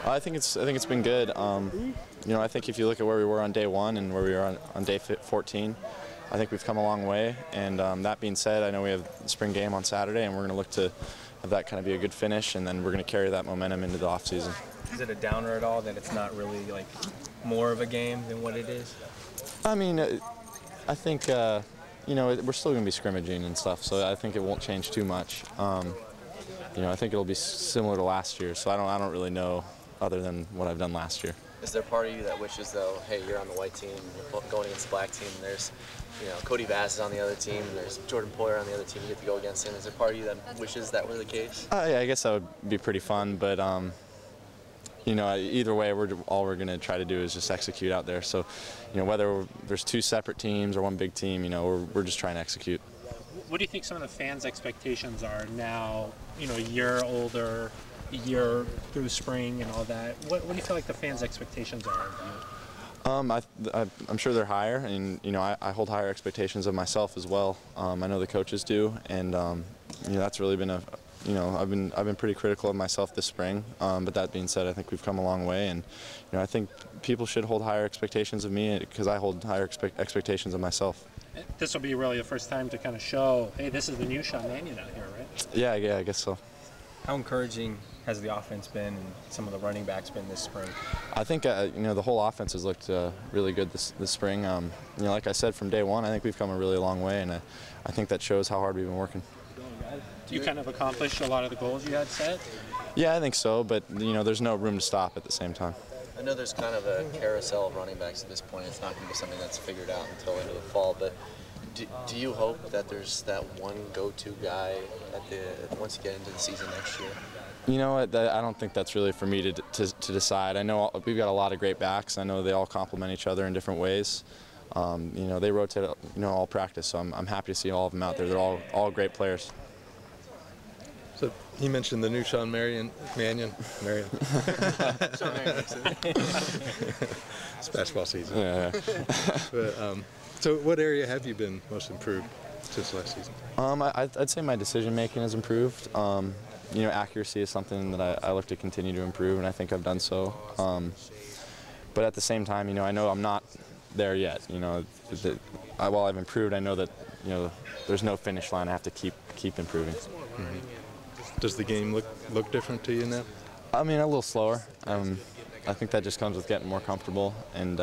I think it's been good. I think if you look at where we were on day 1 and where we were on day 14, I think we've come a long way. And that being said, I know we have the spring game on Saturday, and we're going to look to have that kind of be a good finish, and then we're going to carry that momentum into the off season. Is it a downer at all that it's not really like more of a game than what it is? I mean, I think we're still going to be scrimmaging and stuff, so I think it won't change too much. I think it'll be similar to last year, so I don't really know other than what I've done last year. Is there a part of you that wishes, though, hey, you're on the white team, you're going against the black team, and there's, Cody Bass is on the other team, and there's Jordan Poyer on the other team, you get to go against him. Is there a part of you that wishes that were the case? Yeah, I guess that would be pretty fun, but either way, all we're going to try to do is just execute out there. So, whether there's 2 separate teams or 1 big team, we're just trying to execute. What do you think some of the fans' expectations are now, a year older, a year through spring and all that? What do you feel like the fans' expectations are of you? I'm sure they're higher, and I hold higher expectations of myself as well. I know the coaches do, and that's really been I've been pretty critical of myself this spring. But that being said, I think we've come a long way, and I think people should hold higher expectations of me because I hold higher expectations of myself. This will be really the first time to kind of show, hey, this is the new Sean Mannion out here, right? Yeah, I guess so. How encouraging has the offense been and some of the running backs been this spring? I think the whole offense has looked really good this spring. Like I said, from day 1, I think we've come a really long way, and I think that shows how hard we've been working. You kind of accomplished a lot of the goals you had set? Yeah, I think so, but there's no room to stop at the same time. I know there's kind of a carousel of running backs at this point. It's not going to be something that's figured out until into the fall, but do you hope that there's that one go-to guy once you get into the season next year? You know what? I don't think that's really for me to decide. I know we've got a lot of great backs. I know they all complement each other in different ways. They rotate all practice, so I'm happy to see all of them out there. They're all great players. So he mentioned the new Sean Mannion. Sean Mannion. It's basketball season. Yeah. But, so what area have you been most improved since last season? I'd say my decision making has improved. Accuracy is something that I look to continue to improve, and I think I've done so. But at the same time, I know I'm not there yet. While I've improved, I know that there's no finish line. I have to keep improving. Mm-hmm. Does the game look different to you now? I mean, a little slower. I think that just comes with getting more comfortable. And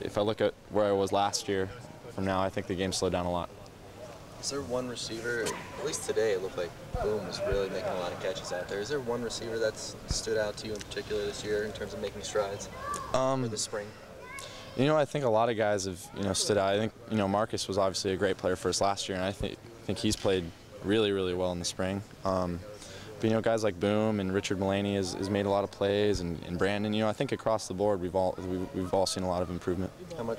if I look at where I was last year from now, I think the game slowed down a lot. Is there one receiver, at least today it looked like Boom was really making a lot of catches out there. Is there one receiver that's stood out to you in particular this year in terms of making strides for this spring? I think a lot of guys have stood out. I think Marcus was obviously a great player for us last year, and I think he's played really, really well in the spring. But guys like Boom and Richard Mullaney has made a lot of plays, and Brandon. I think across the board we've all seen a lot of improvement. How much